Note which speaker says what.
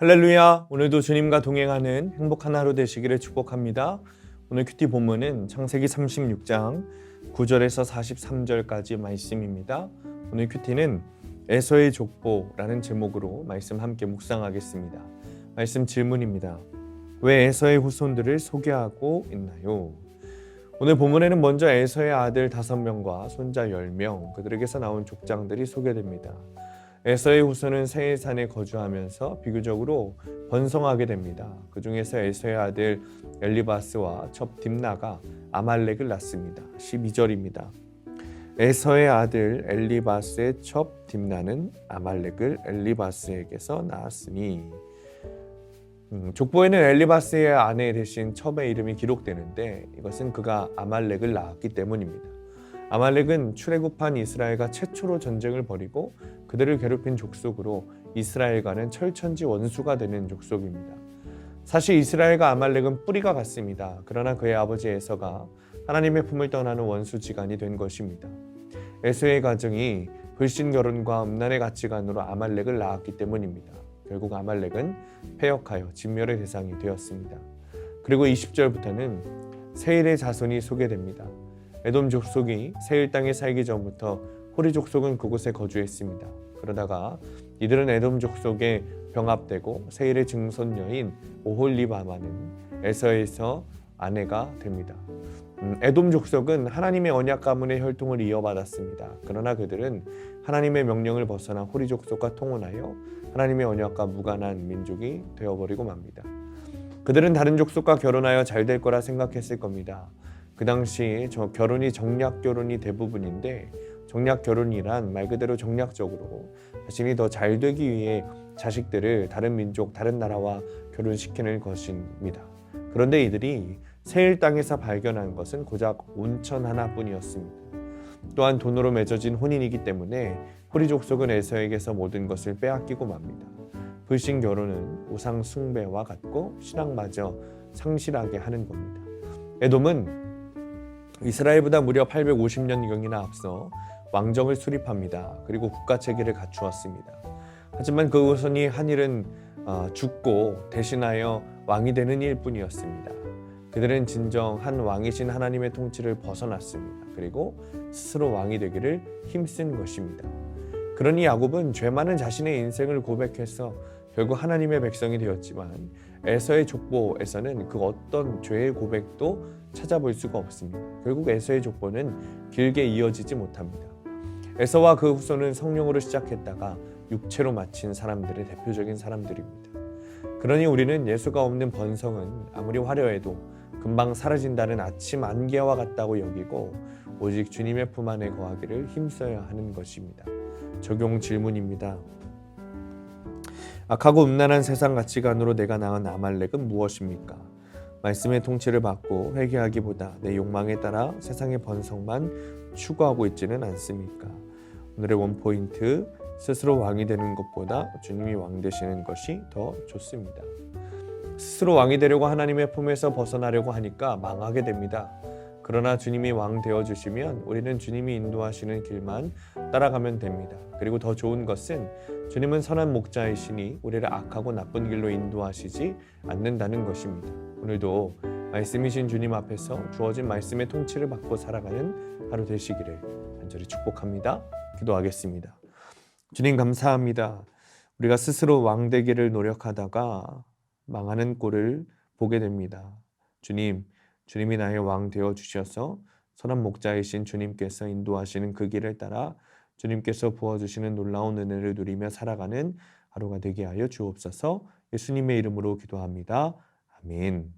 Speaker 1: 할렐루야! 오늘도 주님과 동행하는 행복한 하루 되시기를 축복합니다. 오늘 큐티 본문은 창세기 36장 9절에서 43절까지 말씀입니다. 오늘 큐티는 에서의 족보라는 제목으로 말씀 함께 묵상하겠습니다. 말씀 질문입니다. 왜 에서의 후손들을 소개하고 있나요? 오늘 본문에는 먼저 에서의 아들 5명과 손자 10명, 그들에게서 나온 족장들이 소개됩니다. 에서의 후손은 세일산에 거주하면서 비교적으로 번성하게 됩니다. 그 중에서 에서의 아들 엘리바스와 첩 딥나가 아말렉을 낳습니다. 12절입니다. 에서의 아들 엘리바스의 첩 딥나는 아말렉을 엘리바스에게서 낳았으니. 족보에는 엘리바스의 아내 대신 첩의 이름이 기록되는데 이것은 그가 아말렉을 낳았기 때문입니다. 아말렉은 출애굽한 이스라엘과 최초로 전쟁을 벌이고 그들을 괴롭힌 족속으로 이스라엘과는 철천지 원수가 되는 족속입니다. 사실 이스라엘과 아말렉은 뿌리가 같습니다. 그러나 그의 아버지 에서가 하나님의 품을 떠나는 원수지간이 된 것입니다. 에서의 가정이 불신 결혼과 음란의 가치관으로 아말렉을 낳았기 때문입니다. 결국 아말렉은 패역하여 진멸의 대상이 되었습니다. 그리고 20절부터는 세일의 자손이 소개됩니다. 에돔 족속이 세일 땅에 살기 전부터 호리 족속은 그곳에 거주했습니다. 그러다가 이들은 에돔 족속에 병합되고 세일의 증손녀인 오홀리바마는 에서에서 아내가 됩니다. 에돔 족속은 하나님의 언약 가문의 혈통을 이어받았습니다. 그러나 그들은 하나님의 명령을 벗어나 호리 족속과 통혼하여 하나님의 언약과 무관한 민족이 되어버리고 맙니다. 그들은 다른 족속과 결혼하여 잘 될 거라 생각했을 겁니다. 그 당시 결혼이 정략 결혼이 대부분인데 정략 결혼이란 말 그대로 정략적으로 자신이 더 잘 되기 위해 자식들을 다른 민족, 다른 나라와 결혼시키는 것입니다. 그런데 이들이 세일 땅에서 발견한 것은 고작 온천 하나뿐이었습니다. 또한 돈으로 맺어진 혼인이기 때문에 호리 족속은 에서에게서 모든 것을 빼앗기고 맙니다. 불신 결혼은 우상 숭배와 같고 신앙마저 상실하게 하는 겁니다. 에돔은 이스라엘보다 무려 850년경이나 앞서 왕정을 수립합니다. 그리고 국가 체계를 갖추었습니다. 하지만 그 후손이 한 일은 죽고 대신하여 왕이 되는 일뿐이었습니다. 그들은 진정 한 왕이신 하나님의 통치를 벗어났습니다. 그리고 스스로 왕이 되기를 힘쓴 것입니다. 그러니 야곱은 죄 많은 자신의 인생을 고백해서 결국 하나님의 백성이 되었지만 에서의 족보에서는 그 어떤 죄의 고백도 찾아볼 수가 없습니다. 결국 에서의 족보는 길게 이어지지 못합니다. 에서와 그 후손은 성령으로 시작했다가 육체로 마친 사람들의 대표적인 사람들입니다. 그러니 우리는 예수가 없는 번성은 아무리 화려해도 금방 사라진다는 아침 안개와 같다고 여기고 오직 주님의 품 안에 거하기를 힘써야 하는 것입니다. 적용 질문입니다. 악하고 음란한 세상 가치관으로 내가 낳은 아말렉은 무엇입니까? 말씀의 통치를 받고 회개하기보다 내 욕망에 따라 세상의 번성만 추구하고 있지는 않습니까? 오늘의 원포인트, 스스로 왕이 되는 것보다 주님이 왕 되시는 것이 더 좋습니다. 스스로 왕이 되려고 하나님의 품에서 벗어나려고 하니까 망하게 됩니다. 그러나 주님이 왕 되어주시면 우리는 주님이 인도하시는 길만 따라가면 됩니다. 그리고 더 좋은 것은 주님은 선한 목자이시니 우리를 악하고 나쁜 길로 인도하시지 않는다는 것입니다. 오늘도 말씀이신 주님 앞에서 주어진 말씀의 통치를 받고 살아가는 하루 되시기를 간절히 축복합니다. 기도하겠습니다. 주님 감사합니다. 우리가 스스로 왕 되기를 노력하다가 망하는 꼴을 보게 됩니다. 주님이 나의 왕 되어 주셔서 선한 목자이신 주님께서 인도하시는 그 길을 따라 주님께서 부어주시는 놀라운 은혜를 누리며 살아가는 하루가 되게 하여 주옵소서. 예수님의 이름으로 기도합니다. 아멘.